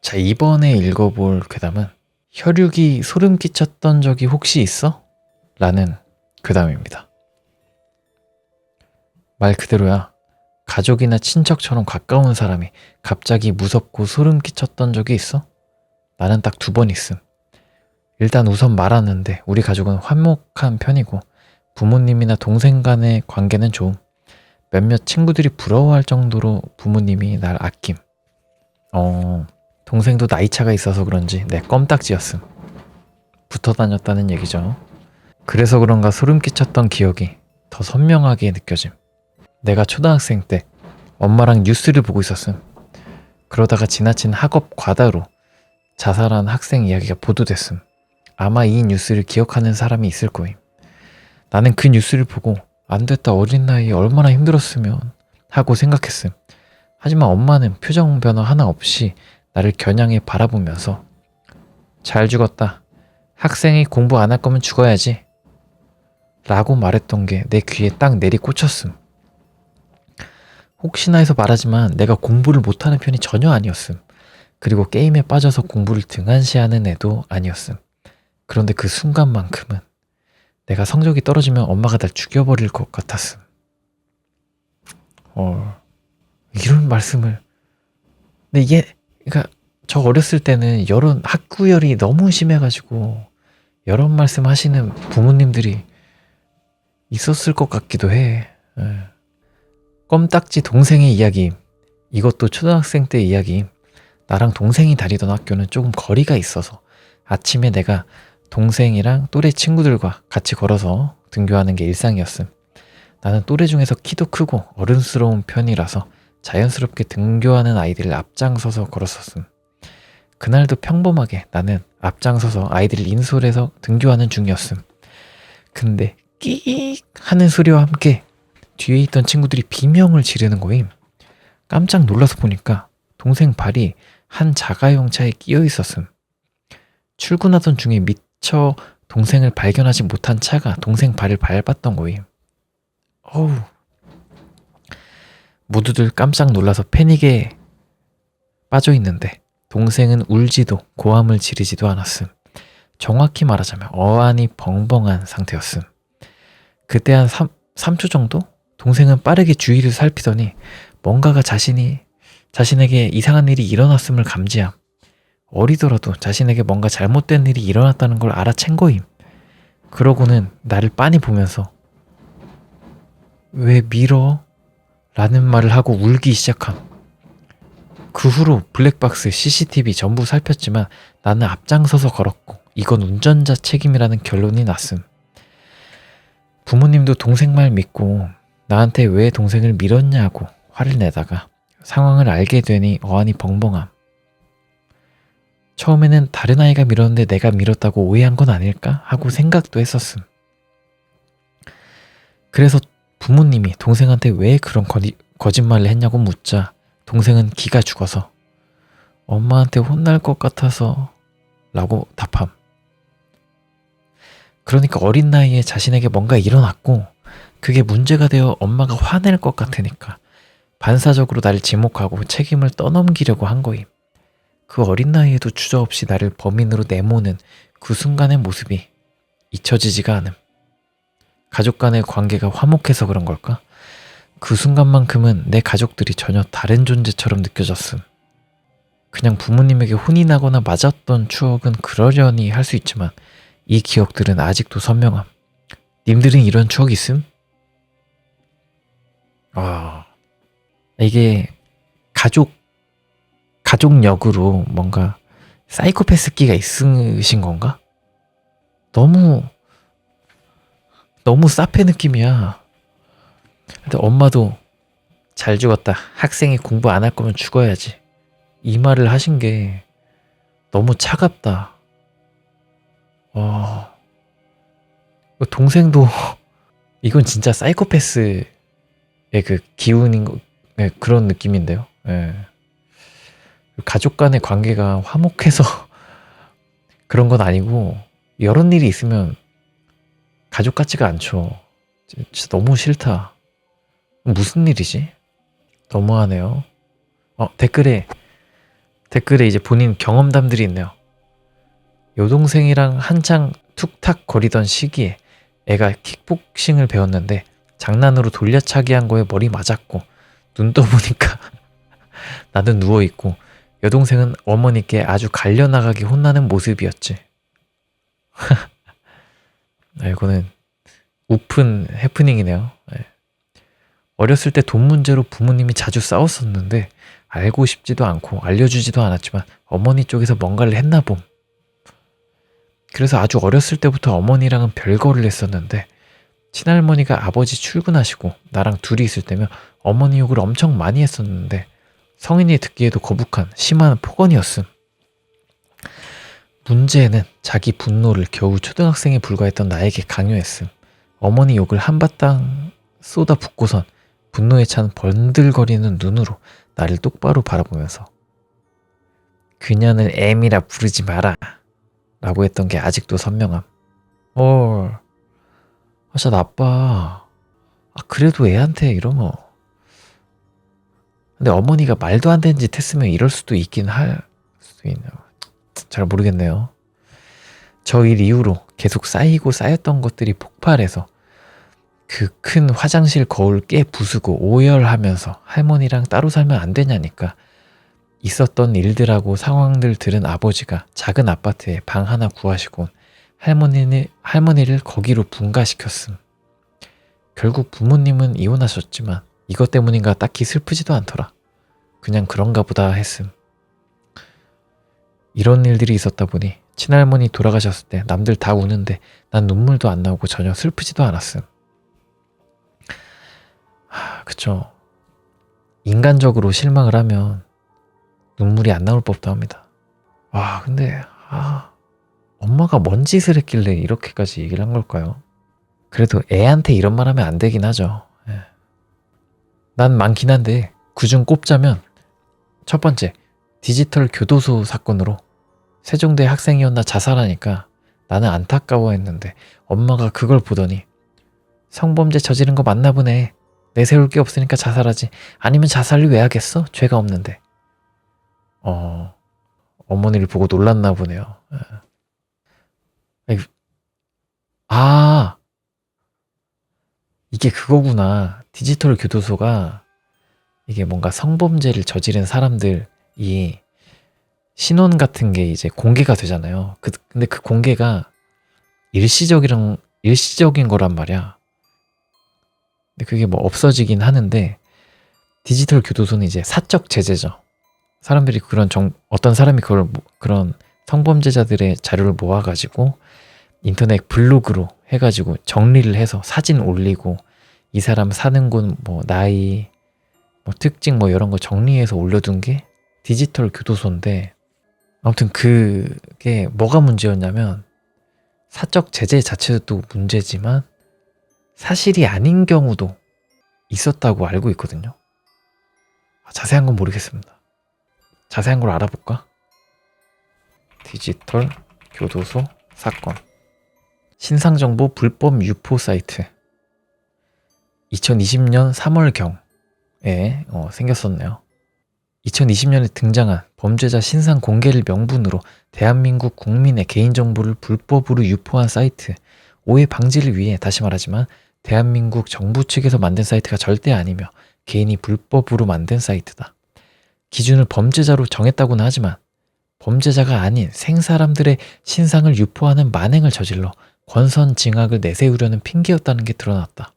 자, 이번에 읽어볼 괴담은 혈육이 소름 끼쳤던 적이 혹시 있어? 라는 괴담입니다. 말 그대로야. 가족이나 친척처럼 가까운 사람이 갑자기 무섭고 소름 끼쳤던 적이 있어? 나는 딱 2번 있음. 일단 우선 말하는데 우리 가족은 화목한 편이고 부모님이나 동생 간의 관계는 좋음. 몇몇 친구들이 부러워할 정도로 부모님이 날 아낌. 동생도 나이차가 있어서 그런지 내 껌딱지였음. 붙어 다녔다는 얘기죠. 그래서 그런가 소름 끼쳤던 기억이 더 선명하게 느껴짐. 내가 초등학생 때 엄마랑 뉴스를 보고 있었음. 그러다가 지나친 학업 과다로 자살한 학생 이야기가 보도됐음. 아마 이 뉴스를 기억하는 사람이 있을 거임. 나는 그 뉴스를 보고 안 됐다, 어린 나이에 얼마나 힘들었으면 하고 생각했음. 하지만 엄마는 표정 변화 하나 없이 나를 겨냥해 바라보면서 잘 죽었다. 학생이 공부 안 할 거면 죽어야지. 라고 말했던 게 내 귀에 딱 내리 꽂혔음. 혹시나 해서 말하지만 내가 공부를 못하는 편이 전혀 아니었음. 그리고 게임에 빠져서 공부를 등한시하는 애도 아니었음. 그런데 그 순간만큼은 내가 성적이 떨어지면 엄마가 날 죽여버릴 것 같았음. 이런 말씀을. 근데 이게, 그러니까 저 어렸을 때는 학구열이 너무 심해가지고 이런 말씀 하시는 부모님들이 있었을 것 같기도 해. 껌딱지 동생의 이야기. 이것도 초등학생 때 이야기. 나랑 동생이 다니던 학교는 조금 거리가 있어서 아침에 내가 동생이랑 또래 친구들과 같이 걸어서 등교하는 게 일상이었음. 나는 또래 중에서 키도 크고 어른스러운 편이라서 자연스럽게 등교하는 아이들을 앞장서서 걸었었음. 그날도 평범하게 나는 앞장서서 아이들을 인솔해서 등교하는 중이었음. 근데 끼익 하는 소리와 함께 뒤에 있던 친구들이 비명을 지르는 거임. 깜짝 놀라서 보니까 동생 발이 한 자가용 차에 끼어 있었음. 출근하던 중에 미처 동생을 발견하지 못한 차가 동생 발을 밟았던 거임. 어우. 모두들 깜짝 놀라서 패닉에 빠져 있는데 동생은 울지도 고함을 지르지도 않았음. 정확히 말하자면 어안이 벙벙한 상태였음. 그때 한 3초 정도? 동생은 빠르게 주위를 살피더니 뭔가가 자신에게 이상한 일이 일어났음을 감지함. 어리더라도 자신에게 뭔가 잘못된 일이 일어났다는 걸 알아챈 거임. 그러고는 나를 빤히 보면서 왜 밀어? 라는 말을 하고 울기 시작함. 그 후로 블랙박스, CCTV 전부 살폈지만 나는 앞장서서 걸었고 이건 운전자 책임이라는 결론이 났음. 부모님도 동생 말 믿고 나한테 왜 동생을 밀었냐고 화를 내다가 상황을 알게 되니 어안이 벙벙함. 처음에는 다른 아이가 밀었는데 내가 밀었다고 오해한 건 아닐까 하고 생각도 했었음. 그래서 부모님이 동생한테 왜 그런 거짓말을 했냐고 묻자 동생은 기가 죽어서 엄마한테 혼날 것 같아서 라고 답함. 그러니까 어린 나이에 자신에게 뭔가 일어났고 그게 문제가 되어 엄마가 화낼 것 같으니까 반사적으로 나를 지목하고 책임을 떠넘기려고 한 거임. 그 어린 나이에도 주저없이 나를 범인으로 내모는 그 순간의 모습이 잊혀지지가 않음. 가족 간의 관계가 화목해서 그런 걸까? 그 순간만큼은 내 가족들이 전혀 다른 존재처럼 느껴졌음. 그냥 부모님에게 혼이 나거나 맞았던 추억은 그러려니 할 수 있지만 이 기억들은 아직도 선명함. 님들은 이런 추억 있음? 이게 가족 역으로 뭔가 사이코패스기가 있으신 건가? 너무 사페 느낌이야. 근데 엄마도 잘 죽었다. 학생이 공부 안 할 거면 죽어야지. 이 말을 하신 게 너무 차갑다. 동생도 이건 진짜 사이코패스의 그 기운인 거, 네, 그런 느낌인데요. 네. 가족 간의 관계가 화목해서 그런 건 아니고 이런 일이 있으면 가족 같지가 않죠. 진짜 너무 싫다. 무슨 일이지? 너무하네요. 댓글에 댓글에 이제 본인 경험담들이 있네요. 여동생이랑 한창 툭탁 거리던 시기에 애가 킥복싱을 배웠는데 장난으로 돌려차기 한 거에 머리 맞았고 눈 떠보니까 나는 누워있고 여동생은 어머니께 아주 갈려나가게 혼나는 모습이었지. 이거는 오픈 해프닝이네요. 어렸을 때 돈 문제로 부모님이 자주 싸웠었는데 알고 싶지도 않고 알려주지도 않았지만 어머니 쪽에서 뭔가를 했나 봄. 그래서 아주 어렸을 때부터 어머니랑은 별거를 했었는데 친할머니가 아버지 출근하시고 나랑 둘이 있을 때면 어머니 욕을 엄청 많이 했었는데 성인이 듣기에도 거북한 심한 폭언이었음. 문제는 자기 분노를 겨우 초등학생에 불과했던 나에게 강요했음. 어머니 욕을 한바탕 쏟아붓고선 분노에 찬 번들거리는 눈으로 나를 똑바로 바라보면서 그녀는 애미라 부르지 마라 라고 했던 게 아직도 선명함. 진짜 나빠. 그래도 애한테 이러면. 근데 어머니가 말도 안 되는 짓 했으면 이럴 수도 있긴 할 수도 있네요. 잘 모르겠네요. 저 일 이후로 계속 쌓이고 쌓였던 것들이 폭발해서 그 큰 화장실 거울 깨 부수고 오열하면서 할머니랑 따로 살면 안 되냐니까 있었던 일들하고 상황들 들은 아버지가 작은 아파트에 방 하나 구하시고 할머니를 거기로 분가시켰음. 결국 부모님은 이혼하셨지만 이것 때문인가 딱히 슬프지도 않더라. 그냥 그런가 보다 했음. 이런 일들이 있었다 보니 친할머니 돌아가셨을 때 남들 다 우는데 난 눈물도 안 나오고 전혀 슬프지도 않았음. 그쵸. 인간적으로 실망을 하면 눈물이 안 나올 법도 합니다. 근데 엄마가 뭔 짓을 했길래 이렇게까지 얘기를 한 걸까요? 그래도 애한테 이런 말 하면 안 되긴 하죠. 난 많긴 한데 그중 꼽자면 첫 번째, 디지털 교도소 사건으로 세종대 학생이었나 자살하니까 나는 안타까워했는데 엄마가 그걸 보더니 성범죄 저지른 거 맞나 보네. 내세울 게 없으니까 자살하지. 아니면 자살을 왜 하겠어? 죄가 없는데. 어머니를 보고 놀랐나 보네요. 이게 그거구나. 디지털 교도소가 이게 뭔가 성범죄를 저지른 사람들이 신원 같은 게 이제 공개가 되잖아요. 근데 그 공개가 일시적인 거란 말이야. 근데 그게 뭐 없어지긴 하는데 디지털 교도소는 이제 사적 제재죠. 사람들이 어떤 사람이 그런 성범죄자들의 자료를 모아가지고 인터넷 블로그로 해가지고 정리를 해서 사진 올리고 이 사람 사는 곳, 뭐 나이, 뭐 특징 뭐 이런 거 정리해서 올려둔 게 디지털 교도소인데 아무튼 그게 뭐가 문제였냐면 사적 제재 자체도 문제지만 사실이 아닌 경우도 있었다고 알고 있거든요. 자세한 건 모르겠습니다. 자세한 걸 알아볼까? 디지털 교도소 사건. 신상정보 불법 유포 사이트. 2020년 3월경에 생겼었네요. 2020년에 등장한 범죄자 신상 공개를 명분으로 대한민국 국민의 개인정보를 불법으로 유포한 사이트. 오해 방지를 위해 다시 말하지만 대한민국 정부 측에서 만든 사이트가 절대 아니며 개인이 불법으로 만든 사이트다. 기준을 범죄자로 정했다고는 하지만 범죄자가 아닌 생사람들의 신상을 유포하는 만행을 저질러 권선징악을 내세우려는 핑계였다는 게 드러났다.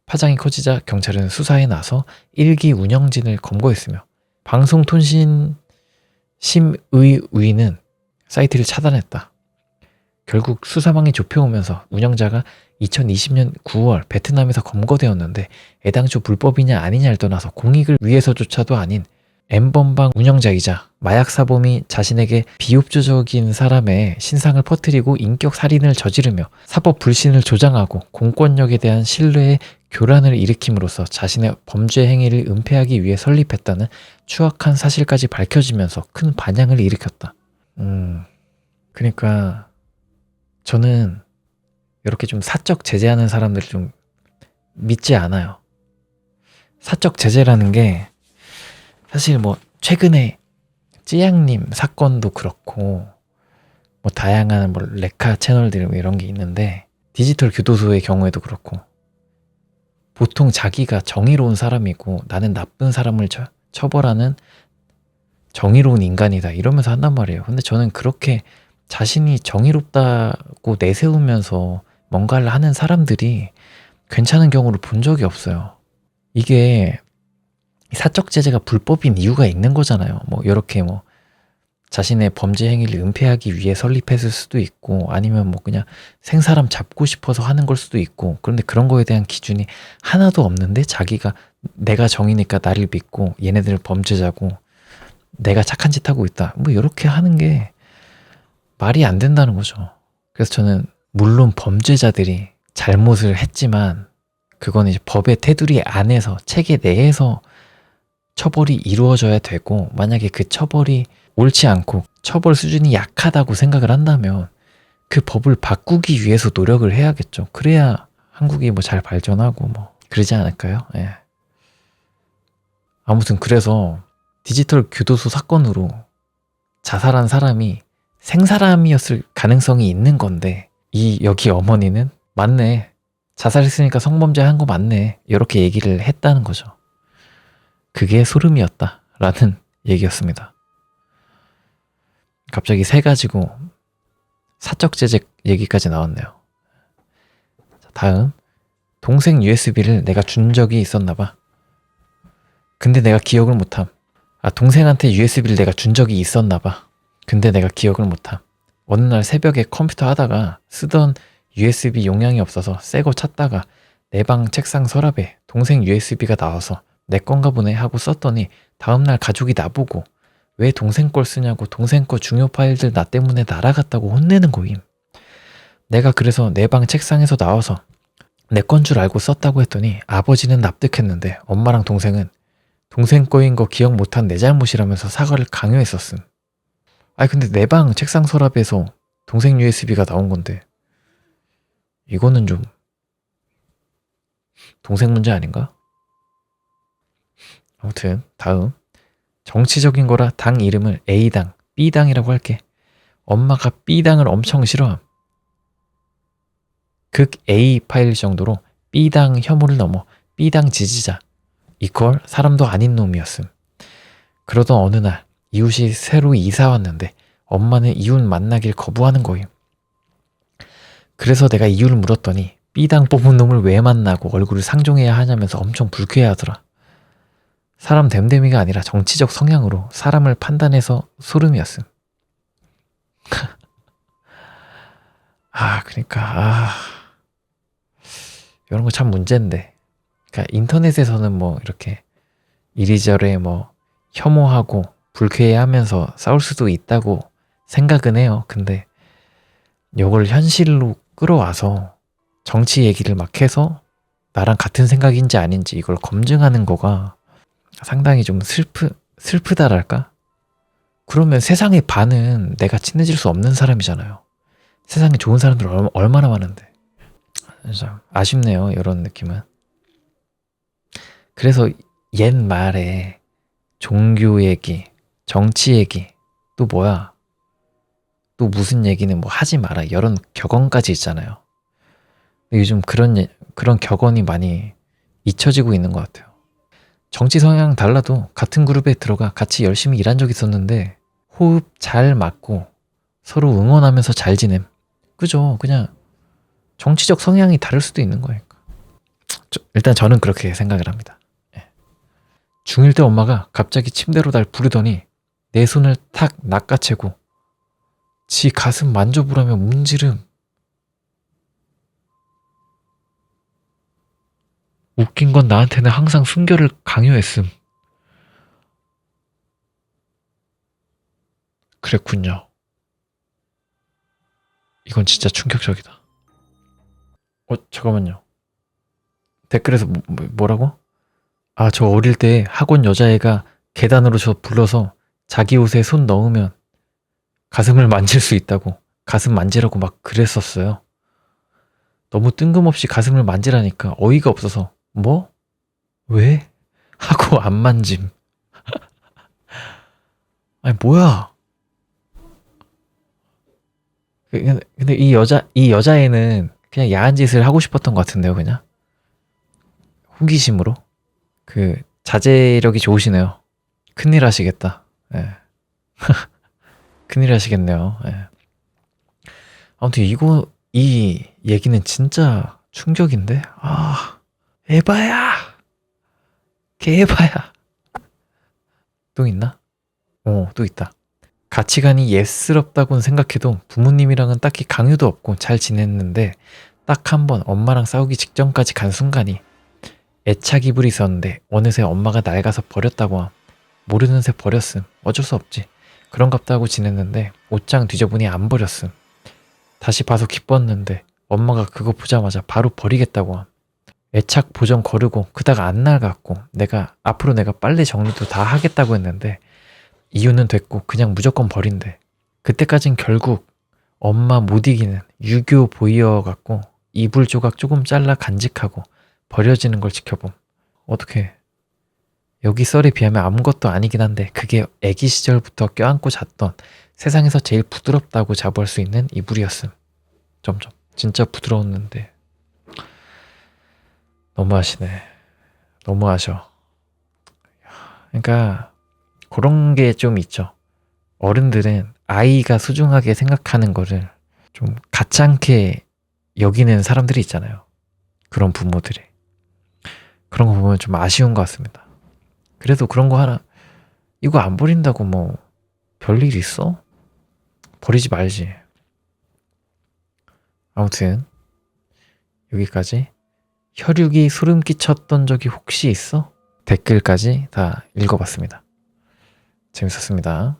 파장이 커지자 경찰은 수사에 나서 1기 운영진을 검거했으며 방송통신심의위는 사이트를 차단했다. 결국 수사망이 좁혀오면서 운영자가 2020년 9월 베트남에서 검거되었는데 애당초 불법이냐 아니냐를 떠나서 공익을 위해서조차도 아닌 N번방 운영자이자 마약사범이 자신에게 비협조적인 사람의 신상을 퍼뜨리고 인격살인을 저지르며 사법 불신을 조장하고 공권력에 대한 신뢰의 교란을 일으킴으로써 자신의 범죄 행위를 은폐하기 위해 설립했다는 추악한 사실까지 밝혀지면서 큰 반향을 일으켰다. 그러니까 저는 이렇게 좀 사적 제재하는 사람들을 좀 믿지 않아요. 사적 제재라는 게 사실 뭐 최근에 찌양님 사건도 그렇고 뭐 다양한 뭐 레카 채널들 뭐 이런 게 있는데 디지털 교도소의 경우에도 그렇고 보통 자기가 정의로운 사람이고 나는 나쁜 사람을 처벌하는 정의로운 인간이다 이러면서 한단 말이에요. 근데 저는 그렇게 자신이 정의롭다고 내세우면서 뭔가를 하는 사람들이 괜찮은 경우를 본 적이 없어요. 이게 사적 제재가 불법인 이유가 있는 거잖아요. 뭐 이렇게 뭐 자신의 범죄 행위를 은폐하기 위해 설립했을 수도 있고 아니면 뭐 그냥 생사람 잡고 싶어서 하는 걸 수도 있고 그런데 그런 거에 대한 기준이 하나도 없는데 자기가 내가 정이니까 나를 믿고 얘네들 범죄자고 내가 착한 짓 하고 있다 뭐 이렇게 하는 게 말이 안 된다는 거죠. 그래서 저는 물론 범죄자들이 잘못을 했지만 그건 이제 법의 테두리 안에서 체계 내에서 처벌이 이루어져야 되고 만약에 그 처벌이 옳지 않고 처벌 수준이 약하다고 생각을 한다면 그 법을 바꾸기 위해서 노력을 해야겠죠. 그래야 한국이 뭐 잘 발전하고 뭐 그러지 않을까요? 예. 아무튼 그래서 디지털 교도소 사건으로 자살한 사람이 생사람이었을 가능성이 있는 건데 여기 어머니는 맞네. 자살했으니까 성범죄 한 거 맞네. 이렇게 얘기를 했다는 거죠. 그게 소름이었다라는 얘기였습니다. 갑자기 세 가지고 사적 제재 얘기까지 나왔네요. 다음 동생 USB를 내가 준 적이 있었나 봐. 근데 내가 기억을 못함. 동생한테 USB를 내가 준 적이 있었나 봐. 근데 내가 기억을 못함. 어느 날 새벽에 컴퓨터 하다가 쓰던 USB 용량이 없어서 새 거 찾다가 내 방 책상 서랍에 동생 USB가 나와서 내 건가 보네 하고 썼더니 다음날 가족이 나보고 왜 동생 걸 쓰냐고 동생 거 중요 파일들 나 때문에 날아갔다고 혼내는 거임. 내가 그래서 내 방 책상에서 나와서 내 건 줄 알고 썼다고 했더니 아버지는 납득했는데 엄마랑 동생은 동생 거인 거 기억 못한 내 잘못이라면서 사과를 강요했었음. 아니 근데 내 방 책상 서랍에서 동생 USB가 나온 건데 이거는 좀 동생 문제 아닌가? 아무튼 다음 정치적인 거라 당 이름을 A당, B당이라고 할게. 엄마가 B당을 엄청 싫어함. 극 A 파일 정도로 B당 혐오를 넘어 B당 지지자 이퀄 사람도 아닌 놈이었음. 그러던 어느 날 이웃이 새로 이사 왔는데 엄마는 이웃 만나길 거부하는 거임. 그래서 내가 이유를 물었더니 B당 뽑은 놈을 왜 만나고 얼굴을 상종해야 하냐면서 엄청 불쾌해하더라. 사람 됨됨이가 아니라 정치적 성향으로 사람을 판단해서 소름이었음. 그러니까 이런 거 참 문제인데. 그러니까 인터넷에서는 뭐 이렇게 이리저리 뭐 혐오하고 불쾌해하면서 싸울 수도 있다고 생각은 해요. 근데 이걸 현실로 끌어와서 정치 얘기를 막 해서 나랑 같은 생각인지 아닌지 이걸 검증하는 거가 상당히 좀 슬프다랄까? 그러면 세상의 반은 내가 친해질 수 없는 사람이잖아요. 세상에 좋은 사람들 얼마나 많은데. 참 아쉽네요. 이런 느낌은. 그래서 옛말에 종교 얘기, 정치 얘기, 또 뭐야? 또 무슨 얘기는 뭐 하지 마라. 이런 격언까지 있잖아요. 요즘 그런 격언이 많이 잊혀지고 있는 것 같아요. 정치 성향 달라도 같은 그룹에 들어가 같이 열심히 일한 적이 있었는데 호흡 잘 맞고 서로 응원하면서 잘 지냄. 그죠? 그냥 정치적 성향이 다를 수도 있는 거니까. 일단 저는 그렇게 생각을 합니다. 중1 때 엄마가 갑자기 침대로 날 부르더니 내 손을 탁 낚아채고 지 가슴 만져보라며 문지름. 웃긴 건 나한테는 항상 순결을 강요했음. 그랬군요. 이건 진짜 충격적이다. 잠깐만요. 댓글에서 뭐라고? 저 어릴 때 학원 여자애가 계단으로 저 불러서 자기 옷에 손 넣으면 가슴을 만질 수 있다고 가슴 만지라고 막 그랬었어요. 너무 뜬금없이 가슴을 만지라니까 어이가 없어서 뭐? 왜? 하고 안 만짐. 아니 뭐야? 근데 이 여자애는 그냥 야한 짓을 하고 싶었던 것 같은데요, 그냥 호기심으로. 그 자제력이 좋으시네요. 큰일 하시겠다. 예. 큰일 하시겠네요. 예. 아무튼 이 얘기는 진짜 충격인데? 아, 에바야! 개에바야! 또 있나? 또 있다. 가치관이 예스럽다고는 생각해도 부모님이랑은 딱히 강요도 없고 잘 지냈는데 딱 한 번 엄마랑 싸우기 직전까지 간 순간이 애착이 부리었는데 어느새 엄마가 낡아서 버렸다고 함. 모르는 새 버렸음. 어쩔 수 없지. 그런갑다 하고 지냈는데 옷장 뒤져보니 안 버렸음. 다시 봐서 기뻤는데 엄마가 그거 보자마자 바로 버리겠다고 함. 애착 보정 거르고 그다가 안 낡았고 앞으로 내가 빨래 정리도 다 하겠다고 했는데 이유는 됐고 그냥 무조건 버린대. 그때까진 결국 엄마 못 이기는 유교 보이어 갖고 이불 조각 조금 잘라 간직하고 버려지는 걸 지켜봄. 어떡해. 여기 썰에 비하면 아무것도 아니긴 한데 그게 애기 시절부터 껴안고 잤던 세상에서 제일 부드럽다고 자부할 수 있는 이불이었음. 점점. 진짜 부드러웠는데 너무하시네. 너무하셔. 그러니까 그런 게 좀 있죠. 어른들은 아이가 소중하게 생각하는 거를 좀 가짜않게 여기는 사람들이 있잖아요. 그런 부모들이. 그런 거 보면 좀 아쉬운 것 같습니다. 그래도 그런 거 하나, 이거 안 버린다고 뭐 별일 있어? 버리지 말지. 아무튼 여기까지. 혈육이 소름 끼쳤던 적이 혹시 있어? 댓글까지 다 읽어봤습니다. 재밌었습니다.